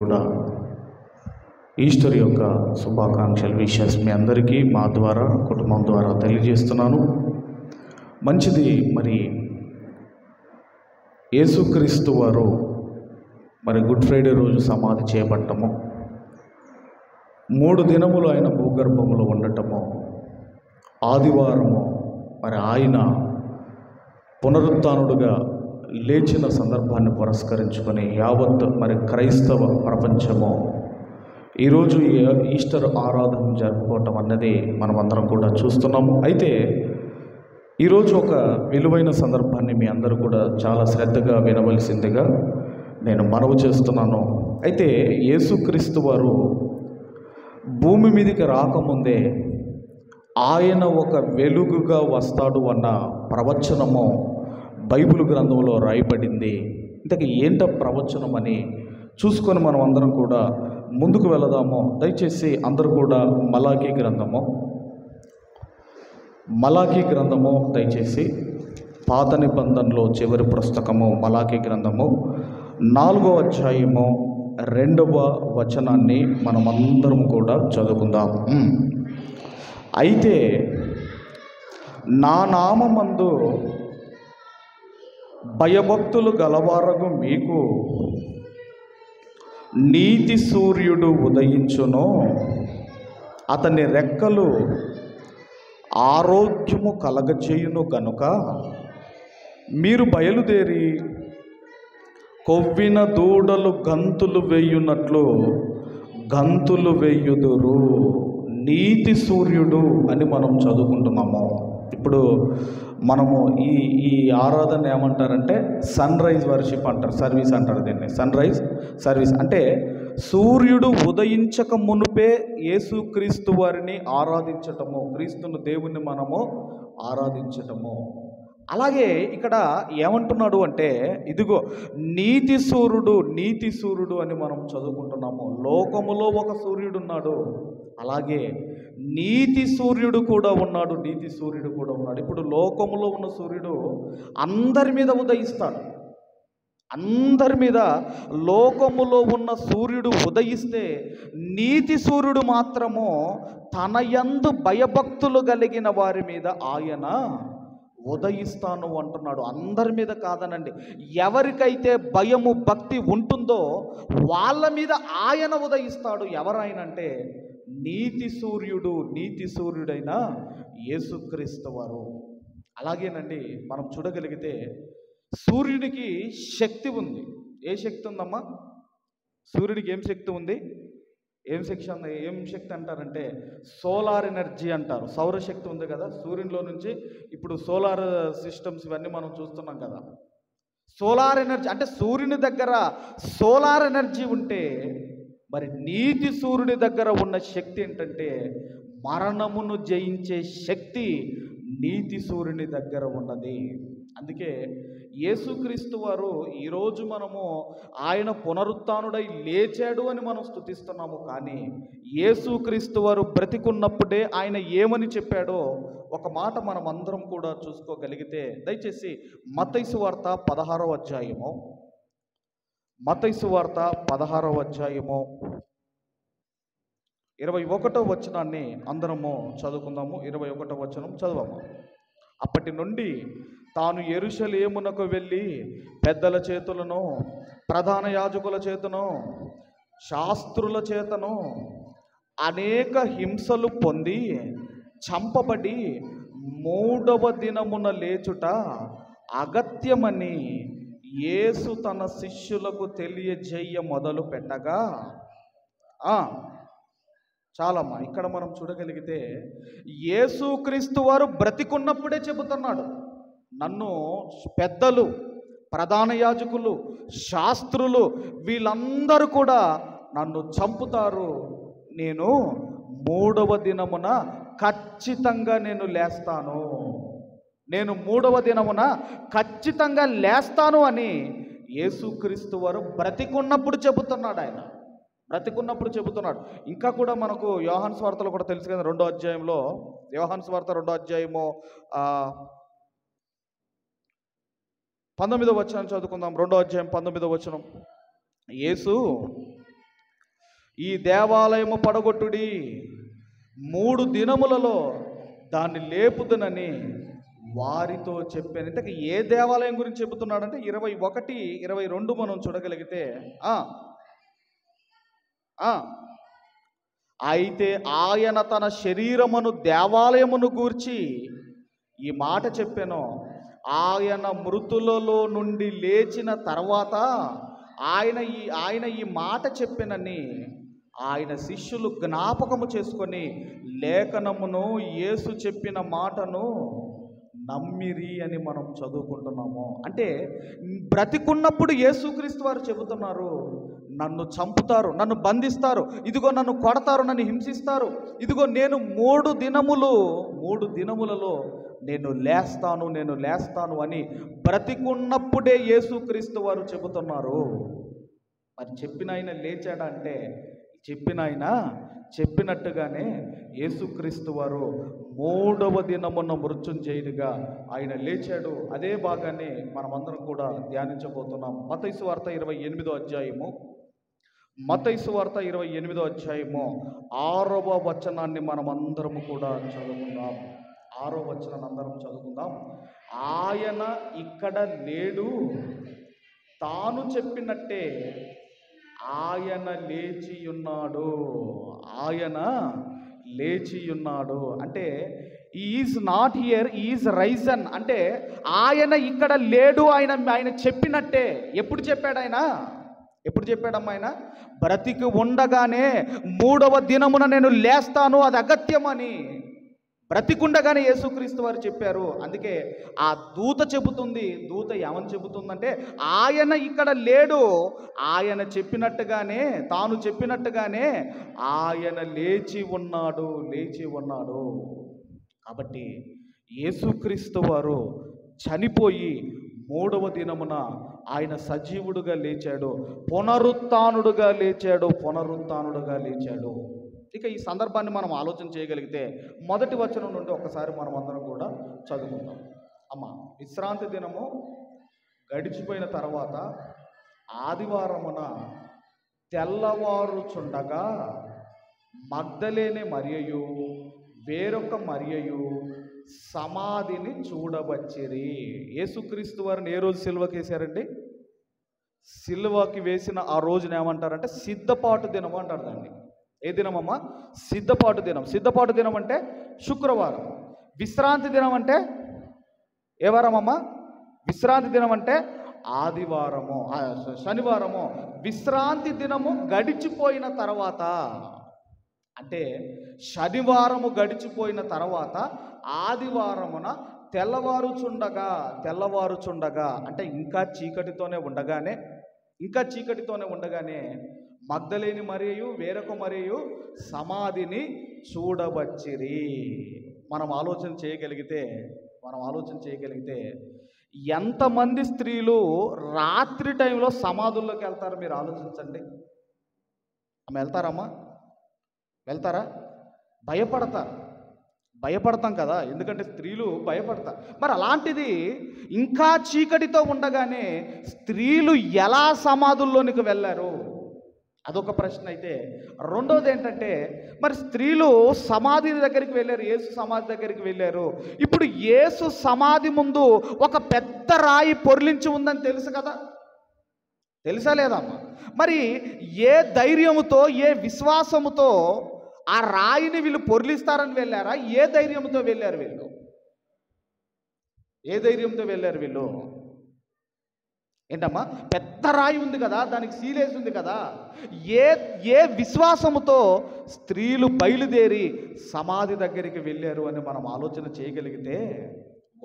కూడా ఈస్టర్ యొక్క శుభాకాంక్షలు విషెస్ మీ అందరికీ మా ద్వారా కుటుంబం ద్వారా తెలియజేస్తున్నాను. మంచిది. మరి యేసుక్రీస్తు వారు గుడ్ ఫ్రైడే రోజు సమాధి చేయబడటము, 3 దినములు ఆయన భూగర్భంలో ఉండటము, ఆదివారము ఆయన పునరుత్థానుడుగా లేచిన సందర్భాన్ని పురస్కరించుకొని యావత్ క్రైస్తవ ప్రపంచము ఈరోజు ఈస్టర్ ఆరాధన జరుపుకోవటం అన్నది మనమందరం కూడా చూస్తున్నాము. అయితే ఈరోజు ఒక విలువైన సందర్భాన్ని మీ అందరూ కూడా చాలా శ్రద్ధగా వినవలసిందిగా నేను మనవి చేస్తున్నాను. అయితే యేసుక్రీస్తు వారు భూమి మీదకి రాకముందే ఆయన ఒక వెలుగుగా వస్తాడు అన్న ప్రవచనము బైబిల్ గ్రంథంలో రాయబడింది. ఇంతకీ ఏంట ప్రవచనం అని చూసుకొని మనం అందరం కూడా ముందుకు వెళదాము. దయచేసి అందరూ కూడా మలాకీ గ్రంథము దయచేసి పాత నిబంధనలో చివరి పుస్తకము మలాకీ గ్రంథము 4వ అధ్యాయము 2వ వచనాన్ని మనమందరం కూడా చదువుకుందాం. అయితే నా నామమందు భయభక్తులు గలవారగు మీకు నీతి సూర్యుడు ఉదయించును, అతని రెక్కలు ఆరోగ్యము కలగచేయును గనుక మీరు బయలుదేరి కొవ్విన దూడలు గంతులు వేయునట్లు గంతులు వేయుదురు. నీతి సూర్యుడు అని మనం చదువుకుంటున్నాము. ఇప్పుడు మనము ఈ ఆరాధన ఏమంటారంటే సన్ రైజ్ వర్షిప్ అంటారు, సర్వీస్ అంటారు దీన్ని. సన్ రైజ్ సర్వీస్ అంటే సూర్యుడు ఉదయించక మునుపే యేసుక్రీస్తు వారిని ఆరాధించటము, క్రీస్తును దేవుణ్ణి మనము ఆరాధించటము. అలాగే ఇక్కడ ఏమంటున్నాడు అంటే ఇదిగో నీతి సూర్యుడు అని మనం చదువుకుంటున్నాము. లోకములో ఒక సూర్యుడు ఉన్నాడు, అలాగే నీతి సూర్యుడు కూడా ఉన్నాడు. ఇప్పుడు లోకములో ఉన్న సూర్యుడు అందరి మీద ఉదయిస్తాడు. అందరి మీద లోకములో ఉన్న సూర్యుడు ఉదయిస్తే నీతి సూర్యుడు మాత్రము తన యందు భయభక్తులు కలిగిన వారి మీద ఆయన ఉదయిస్తాను అంటున్నాడు. అందరి మీద కాదనండి, ఎవరికైతే భయము భక్తి ఉంటుందో వాళ్ళ మీద ఆయన ఉదయిస్తాడు. ఎవరాయన అంటే నీతి సూర్యుడైన యేసుక్రీస్తు వారు. అలాగేనండి, మనం చూడగలిగితే సూర్యునికి శక్తి ఉంది. ఏ శక్తి ఉందమ్మా? సూర్యుడికి ఏం శక్తి ఉంది? ఏం శక్తి అంటారంటే సోలార్ ఎనర్జీ అంటారు. సౌరశక్తి ఉంది కదా సూర్యునిలో నుంచి. ఇప్పుడు సోలార్ సిస్టమ్స్ ఇవన్నీ మనం చూస్తున్నాం కదా. సోలార్ ఎనర్జీ అంటే సూర్యుని దగ్గర సోలార్ ఎనర్జీ ఉంటే నీతి సూర్యుడి దగ్గర ఉన్న శక్తి ఏంటంటే మరణమును జయించే శక్తి నీతి సూర్యుని దగ్గర ఉన్నది. అందుకే యేసుక్రీస్తు వారు ఈరోజు మనము ఆయన పునరుత్థానుడై లేచాడు అని మనం స్తుతిస్తున్నాము. కానీ యేసుక్రీస్తు వారు బ్రతికున్నప్పుడే ఆయన ఏమని చెప్పాడో ఒక మాట మనం అందరం కూడా చూసుకోగలిగితే దయచేసి మత్తయి సువార్త 16వ అధ్యాయము 21వ వచనాన్ని అందరము చదువుకుందాము. 21వ వచనం చదవము. అప్పటి నుండి తాను యెరూషలేమునకు వెళ్ళి పెద్దల చేతులను, ప్రధాన యాజకుల చేతను, శాస్త్రుల చేతను అనేక హింసలు పొంది చంపబడి 3వ దినమున లేచుట అగత్యమని యేసు తన శిష్యులకు తెలియజేయ మొదలు పెట్టగా చాలమ్మా. ఇక్కడ మనం చూడగలిగితే యేసుక్రీస్తు వారు బ్రతికున్నప్పుడే చెబుతున్నాడు, నన్ను పెద్దలు, ప్రధాన యాజకులు, శాస్త్రులు వీళ్ళందరూ కూడా నన్ను చంపుతారు, నేను 3వ దినమున ఖచ్చితంగా నేను లేస్తాను, 3వ దినమున ఖచ్చితంగా లేస్తాను అని యేసుక్రీస్తు వారు బ్రతికున్నప్పుడు చెబుతున్నాడు. ఆయన బ్రతికున్నప్పుడు చెబుతున్నాడు. ఇంకా కూడా మనకు యోహాను సువార్తలో కూడా తెలుసు కదా, 2వ అధ్యాయంలో యోహాను సువార్త 2వ అధ్యాయము 19వ వచనం చదువుకుందాం. 2వ అధ్యాయం 19వ వచనం. యేసు ఈ దేవాలయము పడగొట్టుడి, 3 దినములలో దాన్ని లేపుదనని వారితో చెప్పాను. ఇంతకీ ఏ దేవాలయం గురించి చెబుతున్నాడంటే 21, 22 మనం చూడగలిగితే అయితే ఆయన తన శరీరమును దేవాలయమును గూర్చి ఈ మాట చెప్పాను. ఆయన మృతులలో నుండి లేచిన తర్వాత ఆయన ఈ మాట చెప్పినని ఆయన శిష్యులు జ్ఞాపకము చేసుకొని లేఖనమును యేసు చెప్పిన మాటను నమ్మిరి అని మనం చదువుకుంటున్నాము. అంటే బ్రతికున్నప్పుడు యేసుక్రీస్తు వారు చెబుతున్నారు, నన్ను చంపుతారు, నన్ను బంధిస్తారు, ఇదిగో నన్ను కొడతారు, నన్ను హింసిస్తారు, ఇదిగో నేను 3 దినములలో నేను లేస్తాను అని బ్రతికున్నప్పుడే యేసుక్రీస్తు వారు చెబుతున్నారు. మరి చెప్పిన ఆయన లేచాడా అంటే చెప్పినట్టుగానే యేసుక్రీస్తు వారు 3వ దినమున మృత్యుంజయుడిగా ఆయన లేచాడు. అదే భాగాన్ని మనమందరం కూడా ధ్యానించబోతున్నాం. మత్తయి సువార్త 28వ అధ్యాయము 6వ వచనాన్ని మనమందరము కూడా చదువుకుందాం. 6వ వచనాన్ని అందరం చదువుకుందాం. ఆయన ఇక్కడ లేడు, తాను చెప్పినట్టే ఆయన లేచి ఉన్నాడు. అంటే is not here, is Ryzen. అంటే ఆయన ఇక్కడ లేడు, ఆయన చెప్పినట్టే. ఎప్పుడు చెప్పాడమ్మా? ఆయన బ్రతికి ఉండగానే 3వ దినమున నేను లేస్తాను, అది అగత్యమని బ్రతికుండగానే యేసుక్రీస్తు వారు చెప్పారు. అందుకే ఆ దూత చెబుతుంది. దూత ఏమని చెబుతుందంటే ఆయన ఇక్కడ లేడు, ఆయన చెప్పినట్టుగానే, తాను చెప్పినట్టుగానే ఆయన లేచి ఉన్నాడు. కాబట్టి యేసుక్రీస్తు వారు చనిపోయి 3వ దినమున ఆయన సజీవుడుగా లేచాడు, పునరుత్థానుడుగా లేచాడు. ఇక ఈ సందర్భాన్ని మనం ఆలోచన చేయగలిగితే మొదటి వచనం నుండి ఒకసారి మనం అందరం కూడా చదువుకుందాం. విశ్రాంతి దినము గడిచిపోయిన తర్వాత ఆదివారమున తెల్లవారుచుండగా మగ్దలేనే మరియయు వేరొక మరియయు సమాధిని చూడవచ్చిరి. యేసుక్రీస్తు వారిని ఏ రోజు సిలువకి వేశారండి? సిలువకి వేసిన ఆ రోజున ఏమంటారంటే సిద్ధపాటు దినము అంటారు దాన్ని. ఏ దినమమ్మా? సిద్ధపాటు దినం అంటే శుక్రవారం. విశ్రాంతి దినం అంటే ఏ వారమమ్మా? విశ్రాంతి దినం అంటే ఆదివారము, శనివారము. విశ్రాంతి దినము గడిచిపోయిన తర్వాత, అంటే శనివారము గడిచిపోయిన తర్వాత ఆదివారమున తెల్లవారుచుండగా అంటే ఇంకా చీకటితోనే ఉండగానే మగ్దలేని మరియు వేరొక మరియు సమాధిని చూడవచ్చిరి. మనం ఆలోచన చేయగలిగితే ఎంతమంది స్త్రీలు రాత్రి టైంలో సమాధుల్లోకి వెళ్తారు? మీరు ఆలోచించండి. వెళ్తారా? భయపడతాం కదా, ఎందుకంటే స్త్రీలు భయపడతారు. మరి అలాంటిది ఇంకా చీకటితో ఉండగానే స్త్రీలు ఎలా సమాధుల్లోనికి వెళ్ళారు? అదొక ప్రశ్న. అయితే రెండోది ఏంటంటే, మరి స్త్రీలు సమాధి దగ్గరికి వెళ్ళారు, యేసు సమాధి దగ్గరికి వెళ్ళారు. ఇప్పుడు యేసు సమాధి ముందు ఒక పెద్ద రాయి పొర్లించి ఉందని తెలుసు కదా, తెలుసా లేదమ్మా? మరి ఏ ధైర్యముతో, ఏ విశ్వాసముతో ఆ రాయిని వీళ్ళు పొర్లిస్తారని వెళ్ళారా? ఏ ధైర్యంతో వెళ్ళారు వీళ్ళు? ఏంటమ్మా? పెద్ద రాయి ఉంది కదా, దానికి సీలేసి ఉంది కదా. ఏ విశ్వాసముతో స్త్రీలు బయలుదేరి సమాధి దగ్గరికి వెళ్ళారు అని మనం ఆలోచన చేయగలిగితే,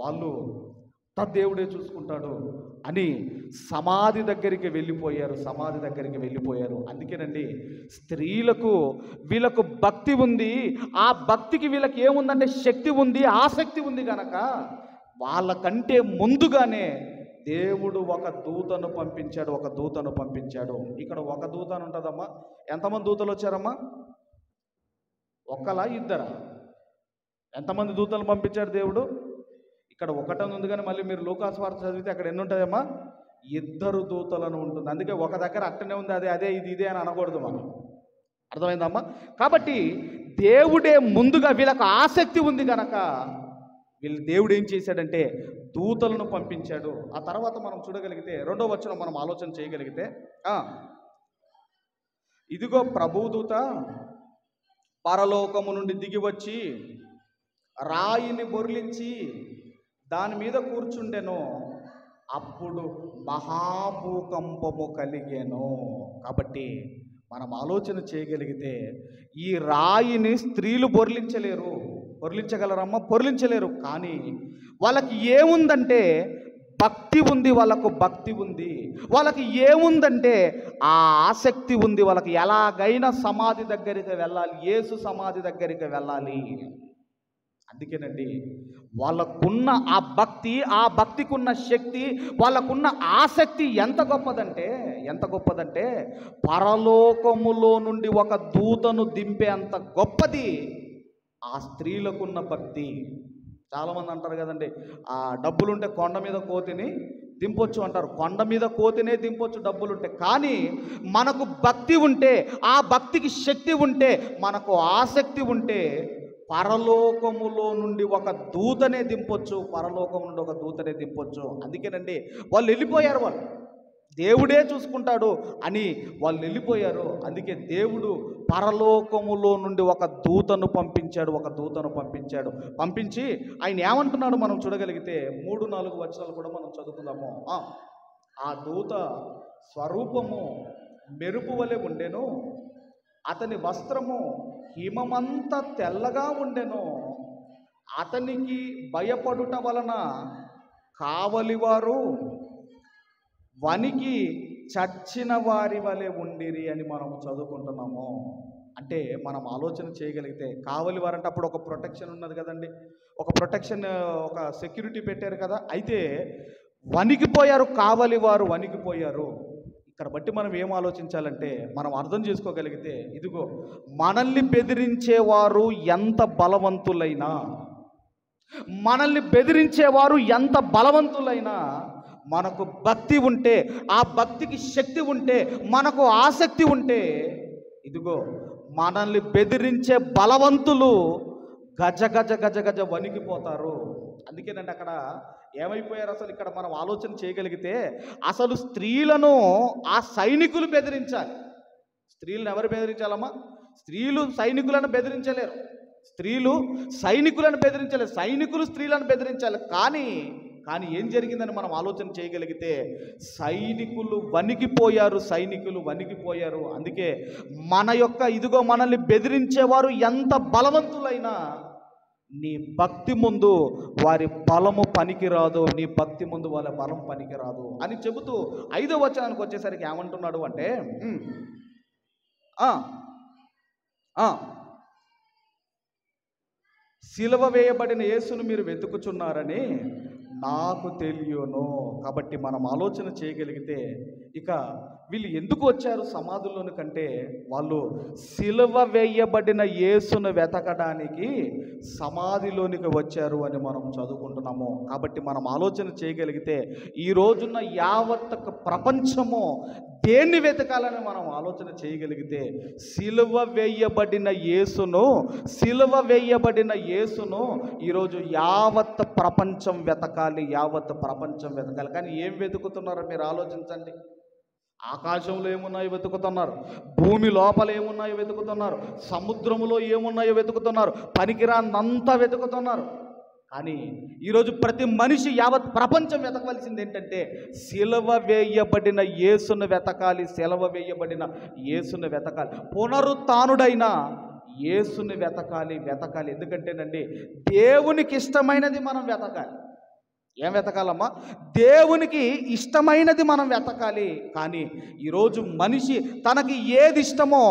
వాళ్ళు దేవుడే చూసుకుంటాడు అని సమాధి దగ్గరికి వెళ్ళిపోయారు. అందుకేనండి స్త్రీలకు వీళ్ళకు భక్తి ఉంది. ఆ భక్తికి వీళ్ళకి ఏముందంటే శక్తి ఉంది, ఆసక్తి ఉంది కనుక వాళ్ళకంటే ముందుగానే దేవుడు ఒక దూతను పంపించాడు. ఇక్కడ ఒక దూత అని ఉంటుందమ్మా. ఎంతమంది దూతలు వచ్చారమ్మా? ఒక్కలా, ఇద్దరా? ఎంతమంది దూతలు పంపించాడు దేవుడు? ఇక్కడ ఒకటని ఉంది, కానీ మళ్ళీ మీరు లూకాసు వార్త చదివితే అక్కడ ఎన్ని ఉంటాయమ్మా? 2 దూతలను ఉంటుంది. అందుకే ఒక దగ్గర అట్టనే ఉంది, అదే ఇది ఇదే అని అనకూడదు మనం. అర్థమైందమ్మా? కాబట్టి దేవుడే ముందుగా వీళ్ళకు ఆసక్తి ఉంది కనుక దేవుడు ఏం చేశాడంటే దూతలను పంపించాడు. ఆ తర్వాత మనం చూడగలిగితే 2వ వచనం మనం ఆలోచన చేయగలిగితే, ఇదిగో ప్రభుదూత పరలోకము నుండి దిగి వచ్చి రాయిని బొర్లించి దాని మీద కూర్చుండెను, అప్పుడు మహాభూకంపము కలిగెను. కాబట్టి మనం ఆలోచన చేయగలిగితే ఈ రాయిని స్త్రీలు పొర్లించగలరమ్మా? పొర్లించలేరు. కానీ వాళ్ళకి ఏముందంటే భక్తి ఉంది, వాళ్ళకు భక్తి ఉంది. వాళ్ళకి ఏముందంటే ఆ ఆసక్తి ఉంది. వాళ్ళకి ఎలాగైనా సమాధి దగ్గరికి వెళ్ళాలి, యేసు సమాధి దగ్గరికి వెళ్ళాలి. అందుకేనండి వాళ్ళకున్న ఆ భక్తికి ఉన్న శక్తి, వాళ్ళకున్న ఆసక్తి ఎంత గొప్పదంటే పరలోకములో నుండి ఒక దూతను దింపే అంత గొప్పది ఆ స్త్రీలకున్న భక్తి. చాలామంది అంటారు కదండి, ఆ డబ్బులుంటే కొండ మీద కోతిని దింపొచ్చు అంటారు. కొండ మీద కోతినే దింపొచ్చు డబ్బులుంటే. కానీ మనకు భక్తి ఉంటే, ఆ భక్తికి శక్తి ఉంటే, మనకు ఆసక్తి ఉంటే పరలోకములో నుండి ఒక దూతనే దింపొచ్చు. అందుకేనండి వాళ్ళు వెళ్ళిపోయారు. దేవుడే చూసుకుంటాడు అని వాళ్ళు వెళ్ళిపోయారు. అందుకే దేవుడు పరలోకములో నుండి ఒక దూతను పంపించాడు. పంపించి ఆయన ఏమంటున్నాడు మనం చూడగలిగితే 3-4 వచనాలు కూడా మనం చదువుకుందాము. ఆ దూత స్వరూపము మెరుపు వలె ఉండెను, అతని వస్త్రము హిమమంత తెల్లగా ఉండెను, అతనికి భయపడుట వలన కావలివారు వనికి చచ్చిన వారి వలె ఉండిరి అని మనం చదువుకుంటున్నాము. అంటే మనం ఆలోచన చేయగలిగితే కావలి వారంటే అప్పుడు ఒక ప్రొటెక్షన్ ఉన్నది కదండి, ఒక సెక్యూరిటీ పెట్టారు కదా. అయితే వణికిపోయారు, కావలి వారు వణికిపోయారు. ఇక్కడ బట్టి మనం ఏం ఆలోచించాలంటే, మనం అర్థం చేసుకోగలిగితే, ఇదిగో మనల్ని బెదిరించేవారు ఎంత బలవంతులైనా, మనకు భక్తి ఉంటే, ఆ భక్తికి శక్తి ఉంటే, మనకు ఆసక్తి ఉంటే, ఇదిగో మనల్ని బెదిరించే బలవంతులు గజ గజ గజ గజ వణికిపోతారు. అందుకేనండి అక్కడ ఏమైపోయారు అసలు ఇక్కడ మనం ఆలోచన చేయగలిగితే, అసలు స్త్రీలను ఆ సైనికులు బెదిరించాలి. స్త్రీలను ఎవరు బెదిరించాలమ్మా? స్త్రీలు సైనికులను బెదిరించలేరు. సైనికులు స్త్రీలను బెదిరించాలి. కానీ ఏం జరిగిందని మనం ఆలోచన చేయగలిగితే సైనికులు వణికిపోయారు. అందుకే ఇదిగో మనల్ని బెదిరించేవారు ఎంత బలవంతులైనా నీ భక్తి ముందు వారి బలము పనికిరాదు, నీ భక్తి ముందు వాళ్ళ బలం పనికిరాదు అని చెబుతూ 5వ వచనానికి వచ్చేసరికి ఏమంటున్నాడు అంటే, సిలువ వేయబడిన యేసును మీరు వెతుకుచున్నారని నాకు తెలియను. కాబట్టి మనం ఆలోచన చేయగలిగితే ఇక వీళ్ళు ఎందుకు వచ్చారు సమాధుల్లోని కంటే, వాళ్ళు సిలువ వేయబడిన యేసును వెతకడానికి సమాధిలోనికి వచ్చారు అని మనం చదువుకుంటున్నాము. కాబట్టి మనం ఆలోచన చేయగలిగితే ఈ రోజున్న యావత్ ప్రపంచము దేన్ని వెతకాలని మనం ఆలోచన చేయగలిగితే సిలువ వేయబడిన యేసును ఈరోజు యావత్ ప్రపంచం వెతకాలి. కానీ ఏం వెతుకుతున్నారో మీరు ఆలోచించండి. ఆకాశంలో ఏమున్నాయో వెతుకుతున్నారు, భూమి లోపల ఏమున్నాయో వెతుకుతున్నారు, సముద్రములో ఏమున్నాయో వెతుకుతున్నారు, పనికిరానంతా వెతుకుతున్నారు. కానీ ఈరోజు ప్రతి మనిషి యావత్ ప్రపంచం వెతకవలసింది ఏంటంటే సిలువ వేయబడిన యేసును వెతకాలి. పునరుత్థానుడైన యేసుని వెతకాలి. ఎందుకంటేనండి దేవునికి ఇష్టమైనది మనం వెతకాలి. ఏం వెతకాలమ్మా? దేవునికి ఇష్టమైనది మనం వెతకాలి. కానీ ఈరోజు మనిషి తనకి ఏది ఇష్టమో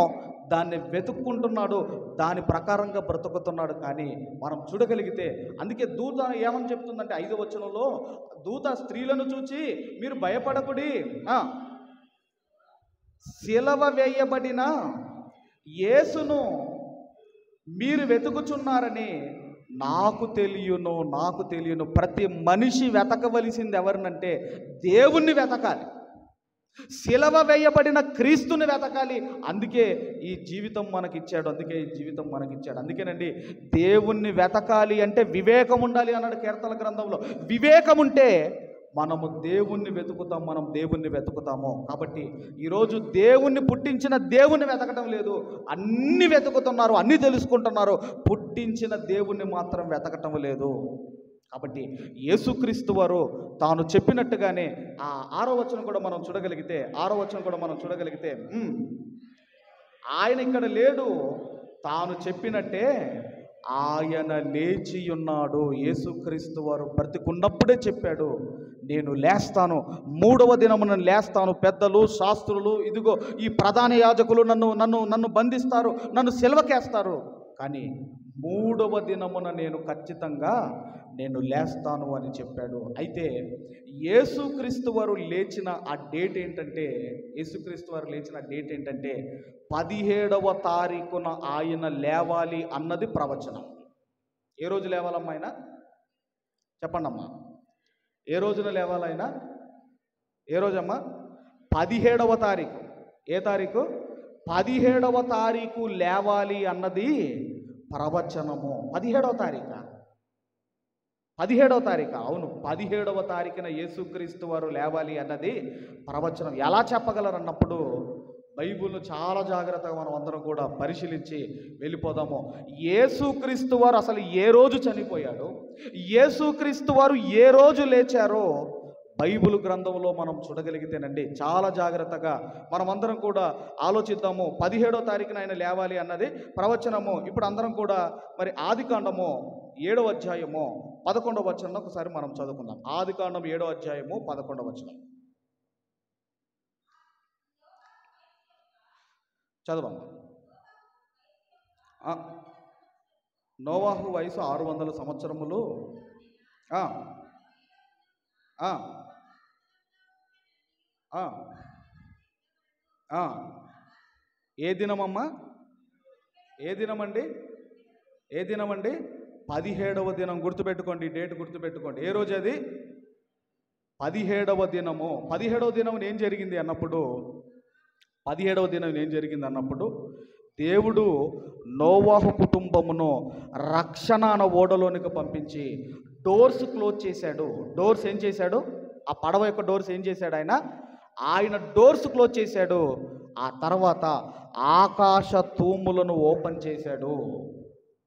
దాన్ని వెతుక్కుంటున్నాడు, దాని ప్రకారంగా బ్రతుకుతున్నాడు. కానీ మనం చూడగలిగితే అందుకే దూత ఏమని చెప్తుందంటే 5వ వచనంలో, దూత స్త్రీలను చూచి మీరు భయపడకుడి, సిలువ వేయబడిన యేసును మీరు వెతుకుచున్నారని నాకు తెలియను. ప్రతి మనిషి వెతకవలసింది ఎవరినంటే దేవుణ్ణి వెతకాలి. శిలవ వేయబడిన క్రీస్తుని వెతకాలి. అందుకే ఈ జీవితం మనకిచ్చాడు. అందుకేనండి దేవుణ్ణి వెతకాలి అంటే వివేకం ఉండాలి అన్నాడు కీర్తన గ్రంథంలో. వివేకం ఉంటే మనము దేవుణ్ణి వెతుకుతాం, మనం దేవుణ్ణి వెతుకుతాము. కాబట్టి ఈరోజు దేవుణ్ణి పుట్టించిన దేవుణ్ణి వెతకటం లేదు. అన్నీ వెతుకుతున్నారు, అన్నీ తెలుసుకుంటున్నారు, పుట్టించిన దేవుణ్ణి మాత్రం వెతకటం లేదు. కాబట్టి యేసుక్రీస్తు వారు తాను చెప్పినట్టుగానే ఆ 6వ వచనం కూడా మనం చూడగలిగితే ఆయన ఇక్కడ లేడు, తాను చెప్పినట్టే ఆయన లేచి ఉన్నాడు. యేసుక్రీస్తు వారు బ్రతికున్నప్పుడే చెప్పాడు, నేను లేస్తాను, 3వ దినమున లేస్తాను. పెద్దలు, శాస్త్రులు, ఇదిగో ఈ ప్రధాన యాజకులు నన్ను బంధిస్తారు, నన్ను సిలువకేస్తారు, కానీ 3వ దినమున నేను ఖచ్చితంగా లేస్తాను అని చెప్పాడు. అయితే యేసుక్రీస్తు వారు లేచిన ఆ డేట్ ఏంటంటే 17వ తారీఖున ఆయన లేవాలి అన్నది ప్రవచనం. ఏ రోజు లేవాలమ్మా ఆయన? చెప్పండి అమ్మా, ఏ రోజున లేవాలైనా? ఏ రోజమ్మా? 17వ తారీఖు. ఏ తారీఖు? 17వ తారీఖు లేవాలి అన్నది ప్రవచనము. 17వ తారీఖు? అవును, 17వ తారీఖున యేసుక్రీస్తు వారు లేవాలి అన్నది ప్రవచనం. ఎలా చెప్పగలరన్నప్పుడు బైబిల్ను చాలా జాగ్రత్తగా మనం అందరం కూడా పరిశీలించి వెళ్ళిపోదాము. యేసుక్రీస్తు వారు అసలు ఏ రోజు చనిపోయాడు, యేసుక్రీస్తు వారు ఏ రోజు లేచారో బైబిల్ గ్రంథంలో మనం చూడగలిగితేనండి చాలా జాగ్రత్తగా మనమందరం కూడా ఆలోచిద్దాము. 17వ తారీఖున ఆయన లేవాలి అన్నది ప్రవచనము. ఇప్పుడు అందరం కూడా మరి ఆదికాండము 7వ అధ్యాయము 11వ వచనం ఒకసారి మనం చదువుకుందాం. ఆదికాండం 7వ అధ్యాయము 11వ వచనం చదవమ్మా. నోవాహు వయసు 600 సంవత్సరములు. ఏ దినమమ్మా? ఏ దినమండి? 17వ దినం. గుర్తుపెట్టుకోండి, డేట్ గుర్తుపెట్టుకోండి. ఏ రోజు అది? 17వ దినము. 17వ దినం ఏం జరిగింది అన్నప్పుడు దేవుడు నోవాహు కుటుంబమును రక్షణ అనే ఓడలోనికి పంపించి డోర్స్ క్లోజ్ చేశాడు. డోర్స్ ఏం చేశాడు? ఆ పడవ యొక్క డోర్స్ ఏం చేశాడు? ఆయన డోర్స్ క్లోజ్ చేశాడు. ఆ తర్వాత ఆకాశ తూములను ఓపెన్ చేశాడు.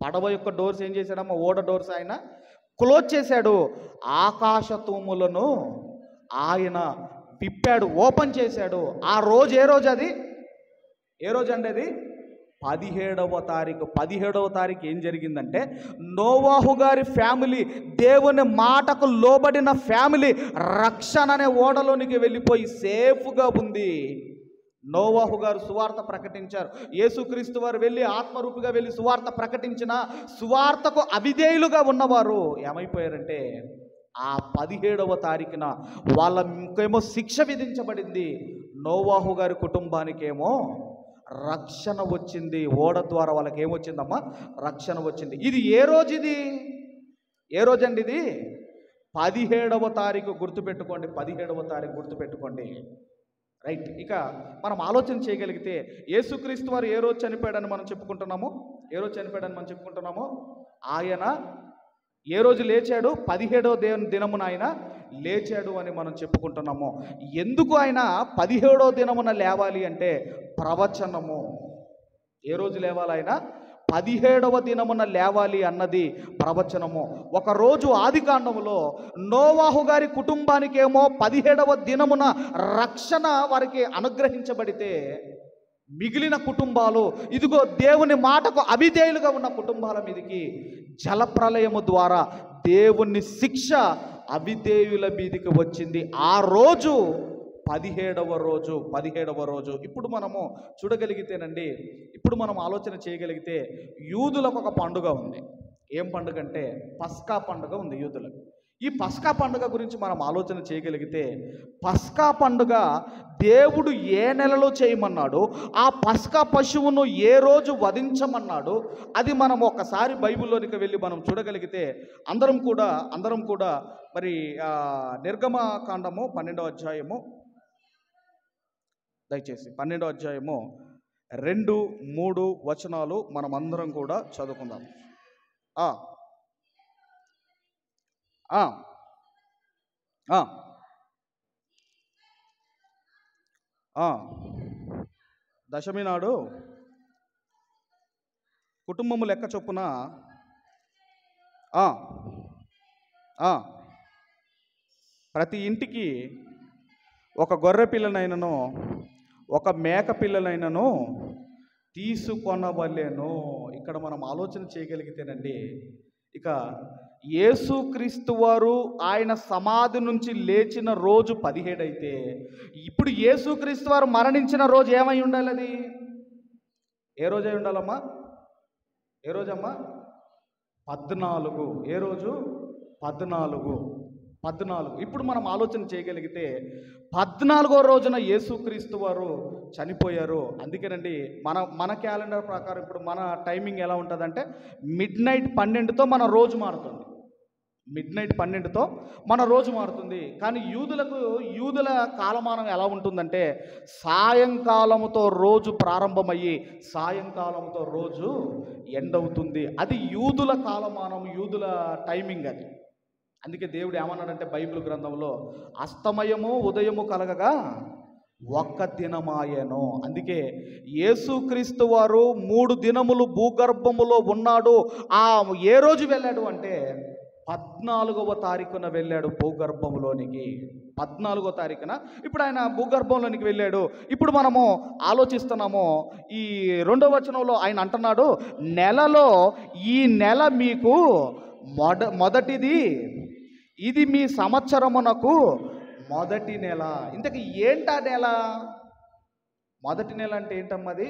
పడవ యొక్క డోర్స్ ఏం చేశాడమ్మా? ఓడ డోర్స్ ఆయన క్లోజ్ చేశాడు. ఆకాశ తూములను ఆయన విప్పాడు, ఓపెన్ చేశాడు. ఆ రోజు ఏ రోజు అది? ఏ రోజు అండి అది? 17వ తారీఖు. 17వ తారీఖు ఏం జరిగిందంటే నోవాహు గారి ఫ్యామిలీ, దేవుని మాటకు లోబడిన ఫ్యామిలీ రక్షణ అనే ఓడలోనికి వెళ్ళిపోయి సేఫ్గా ఉంది. నోవాహు గారు సువార్త ప్రకటించారు. యేసుక్రీస్తు వారు వెళ్ళి ఆత్మరూపిగా వెళ్ళి సువార్త ప్రకటించిన సువార్తకు అవిధేయులుగా ఉన్నవారు ఏమైపోయారంటే ఆ 17వ తారీఖున వాళ్ళకేమో శిక్ష విధించబడింది. నోవాహు గారి కుటుంబానికేమో రక్షణ వచ్చింది. ఓడ ద్వారా వాళ్ళకి ఏమొచ్చిందమ్మా? రక్షణ వచ్చింది. ఇది ఏ రోజు? ఏ రోజండి ఇది? 17వ తారీఖు. గుర్తుపెట్టుకోండి, 17వ తారీఖు గుర్తుపెట్టుకోండి. రైట్. ఇక మనం ఆలోచన చేయగలిగితే యేసుక్రీస్తు వారు ఏ రోజు చనిపోయాడని మనం చెప్పుకుంటున్నాము? ఆయన ఏ రోజు లేచాడు? 17వ దినమున ఆయన లేచాడు అని మనం చెప్పుకుంటున్నాము. ఎందుకు ఆయన 17వ దినమున లేవాలి అంటే ప్రవచనము. ఏ రోజు లేవాలి ఆయన? 17వ దినమున లేవాలి అన్నది ప్రవచనము. ఒకరోజు ఆదికాండములో నోవాహు గారి కుటుంబానికేమో 17వ దినమున రక్షణ వారికి అనుగ్రహించబడితే మిగిలిన కుటుంబాలు, ఇదిగో దేవుని మాటకు అవిధేయులుగా ఉన్న కుటుంబాల మీదకి జలప్రలయము ద్వారా దేవుని శిక్ష అవిధేయుల మీదకి వచ్చింది. ఆ రోజు 17వ రోజు. ఇప్పుడు మనము చూడగలిగితేనండి, ఇప్పుడు మనం ఆలోచన చేయగలిగితే యూదులకు ఒక పండుగ ఉంది. ఏం పండుగ అంటే పస్కా పండుగ ఉంది యూదులకు. ఈ పస్కా పండుగ గురించి మనం ఆలోచన చేయగలిగితే పస్కా పండుగ దేవుడు ఏ నెలలో చేయమన్నాడు, ఆ పస్కా పశువును ఏ రోజు వధించమన్నాడు, అది మనం ఒకసారి బైబిల్లోనికి వెళ్ళి మనం చూడగలిగితే అందరం కూడా మరి నిర్గమకాండము 12వ అధ్యాయము దయచేసి 12వ అధ్యాయము 2, 3 వచనాలు మనమందరం కూడా చదువుకుందాం. ఆ ఆ ఆ ఆ దశమి నాడు కుటుంబము లెక్క చొప్పున ఆ ఆ ప్రతి ఇంటికి ఒక గొర్రె పిల్లనైనను ఒక మేక పిల్లనైనను తీసుకొనవలెను. ఇక్కడ మనం ఆలోచన చేయగలిగితేనండి, ఇక యేసుక్రీస్తు వారు ఆయన సమాధి నుంచి లేచిన రోజు 17 అయితే, ఇప్పుడు యేసుక్రీస్తు వారు మరణించిన రోజు ఏమై ఉండాలి? అది ఏ రోజై ఉండాలమ్మా? ఏ రోజమ్మా? 14. ఏ రోజు? 14. ఇప్పుడు మనం ఆలోచన చేయగలిగితే 14వ రోజున యేసుక్రీస్తు వారు చనిపోయారు. అందుకేనండి మన క్యాలెండర్ ప్రకారం ఇప్పుడు మన టైమింగ్ ఎలా ఉంటుందంటే మిడ్నైట్ 12తో మన రోజు మారుతుంది. మిడ్నైట్ 12తో మన రోజు మారుతుంది. కానీ యూదుల కాలమానం ఎలా ఉంటుందంటే సాయంకాలముతో రోజు ప్రారంభమయ్యి సాయంకాలంతో రోజు ఎండ్ అవుతుంది. అది యూదుల కాలమానం, యూదుల టైమింగ్ అది. అందుకే దేవుడు ఏమన్నాడంటే బైబిల్ గ్రంథంలో అస్తమయము ఉదయము కలగగా ఒక్క దినమాయను. అందుకే యేసుక్రీస్తు వారు 3 దినములు భూగర్భములో ఉన్నాడు. ఏ రోజు వెళ్ళాడు అంటే 14వ తారీఖున వెళ్ళాడు భూగర్భంలోనికి. 14వ తారీఖున ఇప్పుడు ఆయన భూగర్భంలోనికి వెళ్ళాడు. ఇప్పుడు మనము ఆలోచిస్తున్నాము, ఈ 2వ వచనంలో ఆయన అంటున్నాడు, నెలలో ఈ నెల మీకు మొదటిది, ఇది మీ సంవత్సరమునకు మొదటి నెల. ఇంతకీ ఏంటా నెల? మొదటి నెల అంటే ఏంటమ్మా? అది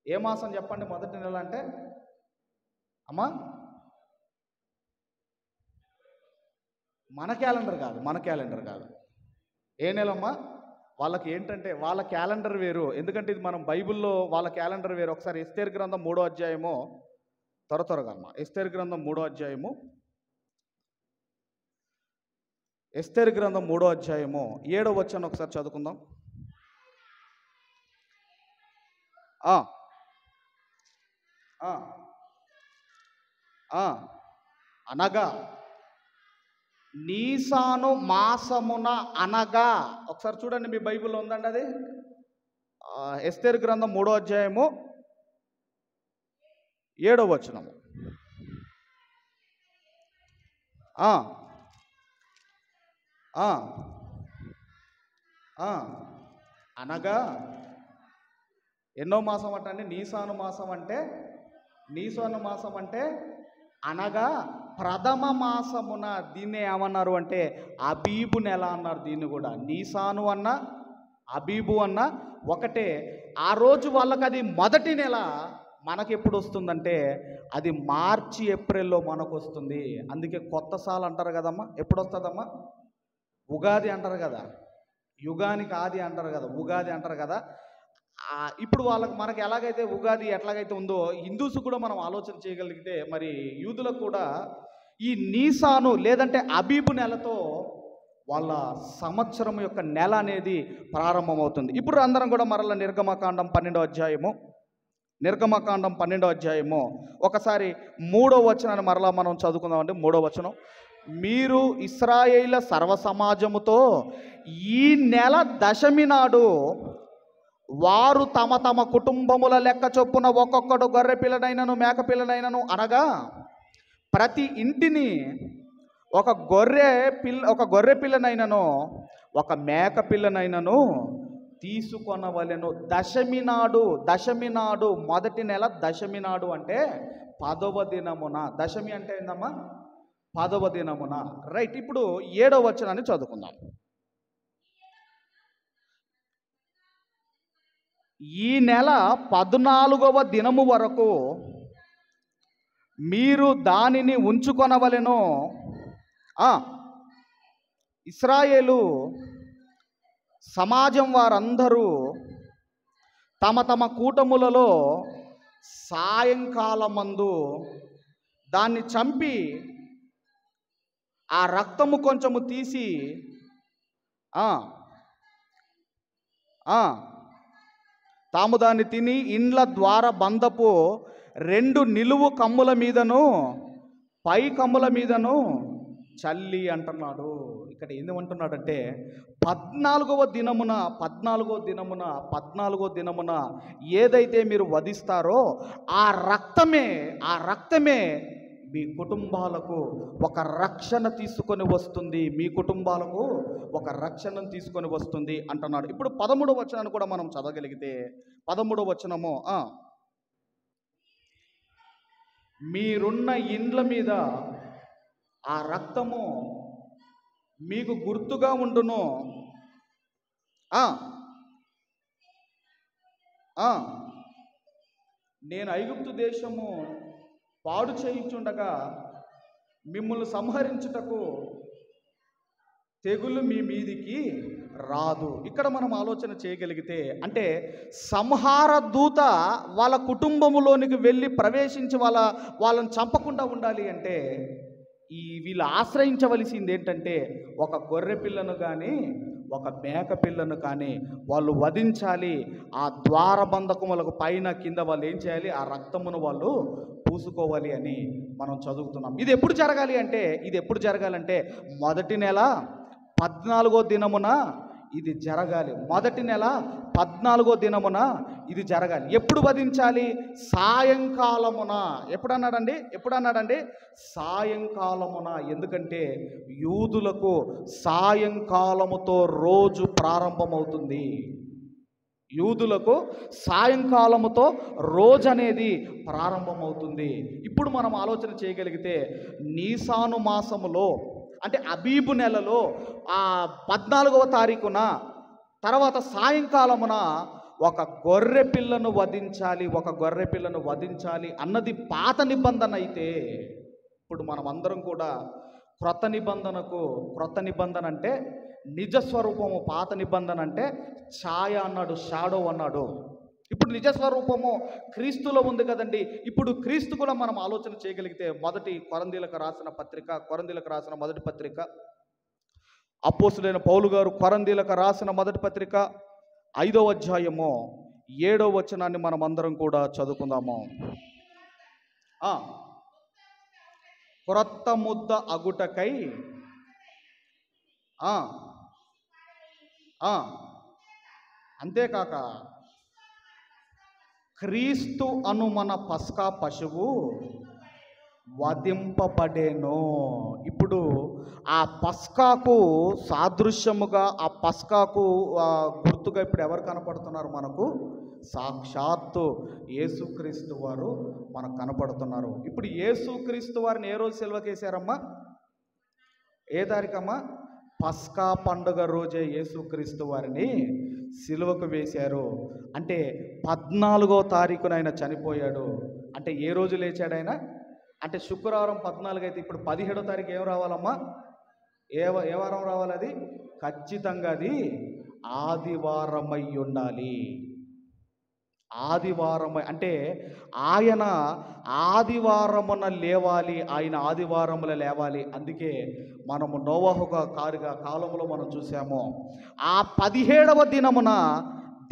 ఏ మాసం చెప్పండి? మొదటి నెల అంటే అమ్మా మన క్యాలెండర్ కాదు. ఏ నెలమ్మా? వాళ్ళకి ఏంటంటే వాళ్ళ క్యాలెండర్ వేరు. ఎందుకంటే ఇది మనం బైబిల్లో వాళ్ళ క్యాలెండర్ వేరు. ఒకసారి ఎస్తేరు గ్రంథం 3వ అధ్యాయము త్వరగా అమ్మా. ఎస్తేరు గ్రంథం 3వ అధ్యాయము, ఎస్తేరు గ్రంథం 3వ అధ్యాయము 7వ వచనం ఒకసారి చదువుకుందాం. అనగా నీసాను మాసమున అనగా, ఒకసారి చూడండి మీ బైబిల్లో ఉందండి అది. ఎస్తేరు గ్రంథం 3వ అధ్యాయము 7వ వచనము. అనగా ఎన్నో మాసం అంటే నీసాను మాసం అంటే అనగా ప్రథమ మాసమున. దీన్ని ఏమన్నారు అంటే అబీబు నెల అన్నారు. దీన్ని కూడా నీసాను అన్న అబీబు అన్న ఒకటే. ఆ రోజు వాళ్ళకి అది మొదటి నెల. మనకెప్పుడు వస్తుందంటే అది మార్చి ఏప్రిల్లో మనకు వస్తుంది. అందుకే కొత్త సాల్ అంటారు కదమ్మా. ఎప్పుడు వస్తుందమ్మా? ఉగాది అంటారు కదా, యుగానికి ఆది అంటారు కదా, ఉగాది అంటారు కదా. ఇప్పుడు మనకి ఎలాగైతే ఉగాది ఎట్లాగైతే ఉందో హిందూస్ కూడా మనం ఆలోచన చేయగలిగితే మరి యూదులకు కూడా ఈ నీసాను లేదంటే అబీబు నెలతో వాళ్ళ సంవత్సరం యొక్క నెల అనేది ప్రారంభమవుతుంది. ఇప్పుడు అందరం కూడా మరలా నిర్గమకాండం 12వ అధ్యాయము ఒకసారి 3వ వచనాన్ని మరలా మనం చదువుకుందామండి. 3వ వచనం, మీరు ఇశ్రాయేలు సర్వ సమాజముతో ఈ నెల దశమి నాడు వారు తమ తమ కుటుంబముల లెక్క చొప్పున ఒక్కొక్కడు గొర్రె పిల్లనైనను మేక పిల్లనైనను అనగా ప్రతి ఇంటిని ఒక గొర్రె పిల్లనైనను ఒక మేక పిల్లనైనను తీసుకొనవలెను. దశమి నాడు మొదటి నెల దశమి నాడు అంటే 10వ దినమున. దశమి అంటే ఏందమ్మా? 10వ దినమున. రైట్. ఇప్పుడు 7వ వచనాన్ని చదువుకుందాం. ఈ నెల 14వ దినము వరకు మీరు దానిని ఉంచుకొనవలెను. ఇశ్రాయేలు సమాజం వారందరూ తమ తమ కూటములలో సాయంకాలమందు దాన్ని చంపి ఆ రక్తము కొంచెము తీసి తాము దాన్ని తిని ఇండ్ల ద్వార బంధపు 2 నిలువు కమ్ముల మీదను పై కమ్ముల మీదను చల్లి అంటున్నాడు. ఇక్కడ ఏమంటున్నాడంటే 14వ దినమున ఏదైతే మీరు వధిస్తారో ఆ రక్తమే మీ కుటుంబాలకు ఒక రక్షణ తీసుకొని వస్తుంది, మీ కుటుంబాలకు ఒక రక్షణను తీసుకొని వస్తుంది అంటున్నాడు. ఇప్పుడు 13వ వచనాన్ని కూడా మనం చదవగలిగితే 13వ వచనము, మీరున్న ఇండ్ల మీద ఆ రక్తము మీకు గుర్తుగా ఉండును. నేను ఐగుప్తు దేశము పాడు చేయించుండగా మిమ్మల్ని సంహరించుటకు తెగులు మీ మీదికి రాదు. ఇక్కడ మనం ఆలోచన చేయగలిగితే, అంటే సంహార దూత వాళ్ళ కుటుంబములోనికి వెళ్ళి ప్రవేశించి వాళ్ళని చంపకుండా ఉండాలి అంటే వీళ్ళు ఆశ్రయించవలసింది ఏంటంటే ఒక గొర్రె పిల్లను కానీ ఒక మేక పిల్లను కానీ వాళ్ళు వధించాలి. ఆ ద్వారబంధకములకు పైన కింద వాళ్ళు ఏం చేయాలి? ఆ రక్తమును వాళ్ళు పూసుకోవాలి అని మనం చదువుతున్నాం. ఇది ఎప్పుడు జరగాలంటే మొదటి నెల 14వ దినమున ఇది జరగాలి. మొదటి నెల 14వ దినమున ఇది జరగాలి. ఎప్పుడు వధించాలి? సాయంకాలమున. ఎప్పుడన్నాడండి? సాయంకాలమున. ఎందుకంటే యూదులకు సాయంకాలముతో రోజు ప్రారంభమవుతుంది. యూదులకు సాయంకాలముతో రోజు అనేది ప్రారంభమవుతుంది. ఇప్పుడు మనం ఆలోచన చేయగలిగితే నీసాను మాసములో, అంటే అబీబు నెలలో 14వ తారీఖున తర్వాత సాయంకాలమున ఒక గొర్రె పిల్లను వధించాలి అన్నది పాత నిబంధన అయితే, ఇప్పుడు మనం అందరం కూడా క్రొత్త నిబంధన అంటే నిజస్వరూపము, పాత నిబంధన అంటే ఛాయ అన్నాడు, షాడో అన్నాడు. ఇప్పుడు నిజస్వరూపము క్రీస్తులో ఉంది కదండి. ఇప్పుడు క్రీస్తు కూడా మనం ఆలోచన చేయగలిగితే కొరింథీయులకు రాసిన మొదటి పత్రిక, అపోస్తులైన పౌలు గారు కొరింథీయులకు రాసిన మొదటి పత్రిక 5వ అధ్యాయము 7వ వచనాన్ని మనం అందరం కూడా చదువుకుందాము. క్రొత్త ముద్ద అగుటకై అంతేకాక క్రీస్తు అను మన పస్కా పశువు వధింపబడేను. ఇప్పుడు ఆ పస్కాకు సాదృశ్యముగా, ఆ పస్కాకు గుర్తుగా ఇప్పుడు ఎవరు కనపడుతున్నారు మనకు? సాక్షాత్తు యేసుక్రీస్తు వారు మనకు కనపడుతున్నారు. ఇప్పుడు యేసుక్రీస్తు వారిని ఏ రోజు సిలువకేశారమ్మా? ఏ తారీఖమ్మా? పస్కా పండుగ రోజే యేసుక్రీస్తు వారిని సిలువకు వేశారు. అంటే 14వ తారీఖున ఆయన చనిపోయాడు. అంటే ఏ రోజు లేచాడు ఆయన? అంటే శుక్రవారం 14 అయితే ఇప్పుడు 17వ తారీఖు ఏం రావాలమ్మా? ఏ వారం రావాలి? అది ఖచ్చితంగా అది ఆదివారమై ఉండాలి. అంటే ఆయన ఆదివారమున లేవాలి, అందుకే మనము నోవహు కాలంలో మనం చూసాము. ఆ 17వ దినమున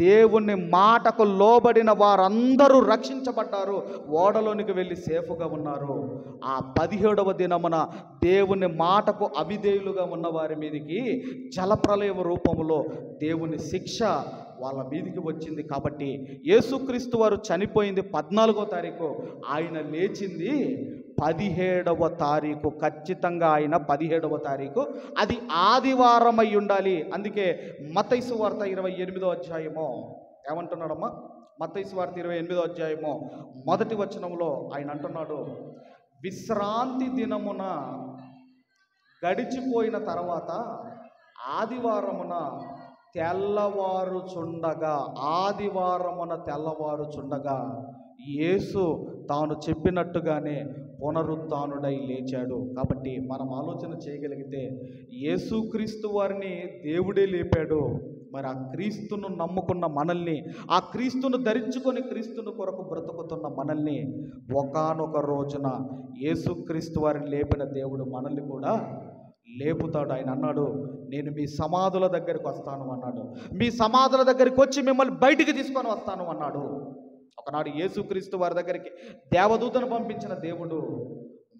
దేవుని మాటకు లోబడిన వారందరూ రక్షించబడ్డారు, ఓడలోనికి వెళ్ళి సేఫ్గా ఉన్నారు. ఆ 17వ దినమున దేవుని మాటకు అవిధేయులుగా ఉన్న వారి మీదికి జలప్రలయ రూపములో దేవుని శిక్ష వాళ్ళ మీదికి వచ్చింది. కాబట్టి యేసుక్రీస్తు వారు చనిపోయింది 14వ తారీఖు, ఆయన లేచింది 17వ తారీఖు. ఖచ్చితంగా ఆయన 17వ తారీఖు, అది ఆదివారం అయి ఉండాలి. అందుకే మత్తయి సువార్త 28వ అధ్యాయము ఏమంటున్నాడమ్మా? మత్తయి సువార్త 28వ అధ్యాయము 1వ వచనంలో ఆయన అంటున్నాడు, విశ్రాంతి దినమున గడిచిపోయిన తర్వాత ఆదివారమున తెల్లవారుచుండగా యేసు తాను చెప్పినట్టుగానే పునరుత్థానుడై లేచాడు. కాబట్టి మనం ఆలోచన చేయగలిగితే యేసుక్రీస్తు వారిని దేవుడే లేపాడు. మరి ఆ క్రీస్తును నమ్ముకున్న మనల్ని, ఆ క్రీస్తును ధరించుకొని క్రీస్తును కొరకు బ్రతుకుతున్న మనల్ని ఒకానొక రోజున యేసుక్రీస్తు వారిని లేపిన దేవుడు మనల్ని కూడా లేపుతాడు. ఆయన అన్నాడు, నేను మీ సమాధుల దగ్గరికి వస్తాను అన్నాడు. మీ సమాధుల దగ్గరికి వచ్చి మిమ్మల్ని బయటికి తీసుకొని వస్తాను అన్నాడు. ఒకనాడు యేసుక్రీస్తు వారి దగ్గరికి దేవదూతను పంపించిన దేవుడు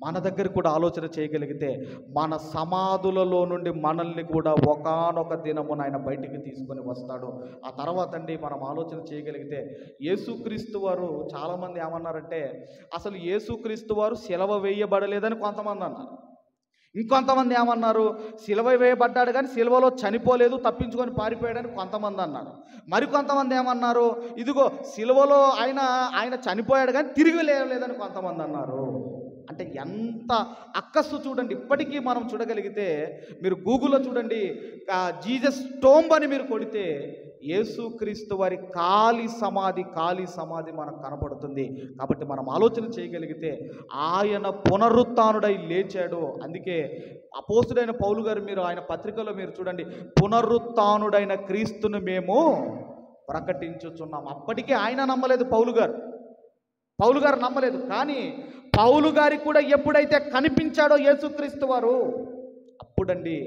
మన దగ్గర కూడా ఆలోచన చేయగలిగితే మన సమాధులలో నుండి మనల్ని కూడా ఒకానొక దినమున ఆయన బయటికి తీసుకొని వస్తాడు. ఆ తర్వాత అండి మనం ఆలోచన చేయగలిగితే యేసుక్రీస్తు వారు చాలామంది ఏమన్నారంటే అసలు యేసుక్రీస్తు వారు సిలువ వేయబడలేదని కొంతమంది అన్నారు. ఇంకొంతమంది ఏమన్నారు, సిలువ వేయబడ్డాడు కానీ సిలువలో చనిపోలేదు, తప్పించుకొని పారిపోయాడని కొంతమంది అన్నారు. మరికొంతమంది ఏమన్నారు, ఇదిగో సిలువలో ఆయన చనిపోయాడు కానీ తిరిగి లేవలేదని కొంతమంది అన్నారు. అంటే ఎంత అక్కస్సు చూడండి. ఇప్పటికీ మనం చూడగలిగితే మీరు గూగుల్లో చూడండి, జీసస్ టోంబ్ అని మీరు కొడితే యేసుక్రీస్తు వారి ఖాళీ సమాధి మనకు కనపడుతుంది. కాబట్టి మనం ఆలోచన చేయగలిగితే ఆయన పునరుత్థానుడై లేచాడు. అందుకే అపోస్తుడైన పౌలు గారు మీరు ఆయన పత్రికలో మీరు చూడండి, పునరుత్థానుడైన క్రీస్తును మేము ప్రకటించుచున్నాం. అప్పటికే ఆయన నమ్మలేదు, పౌలు గారు నమ్మలేదు. కానీ పౌలు గారికి కూడా ఎప్పుడైతే కనిపించాడో యేసుక్రీస్తు వారు అప్పుడండి,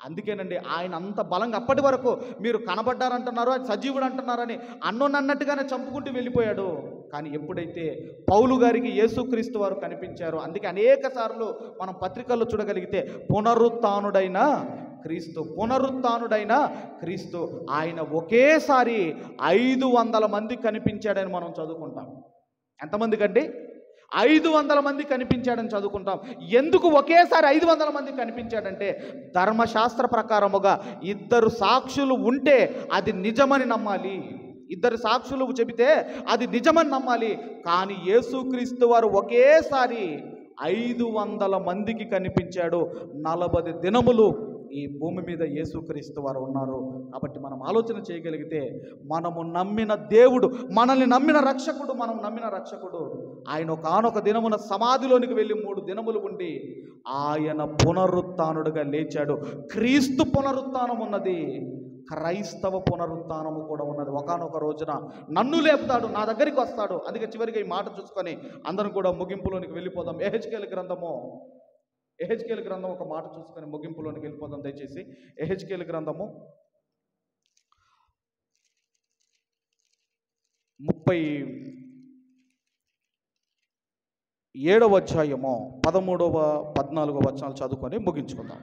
అందుకేనండి ఆయన అంత బలంగా అప్పటి వరకు మీరు కనబడ్డారంటున్నారు, ఆయన సజీవుడు అంటున్నారని అన్నట్టుగానే చంపుకుంటూ వెళ్ళిపోయాడు. కానీ ఎప్పుడైతే పౌలు గారికి యేసుక్రీస్తు వారు కనిపించారో, అందుకే అనేక సార్లు మనం పత్రికల్లో చూడగలిగితే పునరుత్థానుడైన క్రీస్తు ఆయన ఒకేసారి 500 మంది కనిపించాడని మనం చదువుకుంటాం. ఎంతమంది కండి? 500 మంది కనిపించాడని చదువుకుంటాం. ఎందుకు ఒకేసారి 500 మంది కనిపించాడంటే ధర్మశాస్త్ర ప్రకారముగా 2 సాక్షులు ఉంటే అది నిజమని నమ్మాలి. 2 సాక్షులు చెబితే అది నిజమని నమ్మాలి. కానీ యేసుక్రీస్తు వారు ఒకేసారి 500 మందికి కనిపించాడు. 40 దినములు ఈ భూమి మీద యేసుక్రీస్తు వారు ఉన్నారు. కాబట్టి మనం ఆలోచన చేయగలిగితే మనము నమ్మిన దేవుడు, మనల్ని నమ్మిన రక్షకుడు ఆయన ఒకానొక దినమున సమాధిలోనికి వెళ్ళి 3 దినములు ఉండి ఆయన పునరుత్థానుడుగా లేచాడు. క్రీస్తు పునరుత్థానం ఉన్నది, క్రైస్తవ పునరుత్థానము కూడా ఉన్నది. ఒకానొక రోజున నన్ను లేపుతాడు, నా దగ్గరికి వస్తాడు. అందుకే చివరిగా ఈ మాట చూసుకొని అందరం కూడా ముగింపులోనికి వెళ్ళిపోదాం. యెహెజ్కేలు గ్రంథం ఒక మాట చూసుకొని ముగింపులోనికి వెళ్ళిపోదాం దయచేసి. యెహెజ్కేలు గ్రంథము 37వ అధ్యాయము 13వ 14వ వచనాలు చదువుకొని ముగించుకుందాం.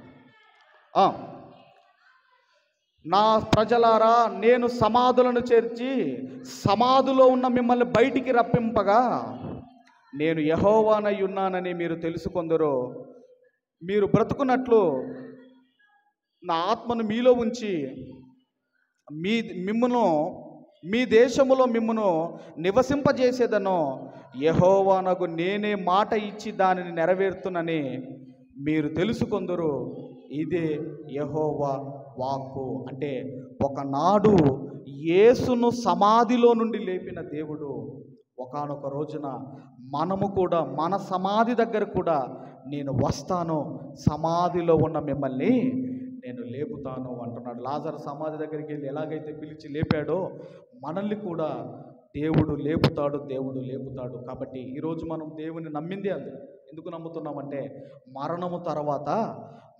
నా ప్రజలారా, నేను సమాధులను చేర్చి సమాధిలో ఉన్న మిమ్మల్ని బయటికి రప్పింపగా నేను యెహోవానై ఉన్నానని మీరు తెలుసుకొందురు. మీరు బ్రతుకున్నట్లు నా ఆత్మను మీలో ఉంచి మీ దేశములో మిమ్మును నివసింపజేసేదను. యెహోవానగు నేనే మాట ఇచ్చి దానిని నెరవేరుతునని మీరు తెలుసుకొందురు. ఇదే యెహోవా వాక్కు. అంటే ఒకనాడు యేసును సమాధిలో నుండి లేపిన దేవుడు ఒకానొక రోజున మనము కూడా మన సమాధి దగ్గర కూడా నేను వస్తాను, సమాధిలో ఉన్న మిమ్మల్ని నేను లేపుతాను అంటున్నాడు. లాజరు సమాధి దగ్గరికి వెళ్ళి ఎలాగైతే పిలిచి లేపాడో మనల్ని కూడా దేవుడు లేపుతాడు. కాబట్టి ఈరోజు మనం దేవుని నమ్మింది ఎందుకు నమ్ముతున్నామంటే మరణము తర్వాత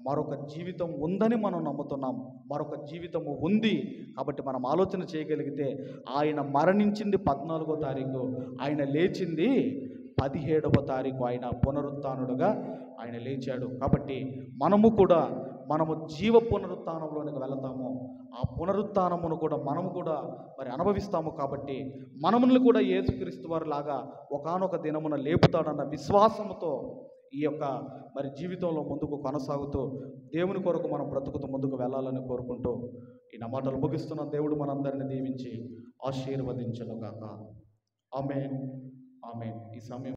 మరొక జీవితం ఉందని మనం నమ్ముతున్నాం. మరొక జీవితము ఉంది. కాబట్టి మనం ఆలోచన చేయగలిగితే ఆయన మరణించింది 14వ తారీఖు, ఆయన లేచింది 17వ తారీఖు. ఆయన పునరుత్థానుడుగా ఆయన లేచాడు. కాబట్టి మనము జీవ పునరుత్థానంలోనికి వెళతాము. ఆ పునరుత్థానమును కూడా మనము కూడా మరి అనుభవిస్తాము. కాబట్టి మనమును కూడా యేసుక్రీస్తు వారి లాగా ఒకానొక దినమున లేపుతాడన్న విశ్వాసముతో ఈ యొక్క మరి జీవితంలో ముందుకు కొనసాగుతూ దేవుని కొరకు మనం బ్రతుకుతూ ముందుకు వెళ్ళాలని కోరుకుంటూ ఈ నా మాటలు ముగిస్తున్న దేవుడు మనందరిని దీవించి ఆశీర్వదించును గాక. ఆమేన్. ఈ సమయం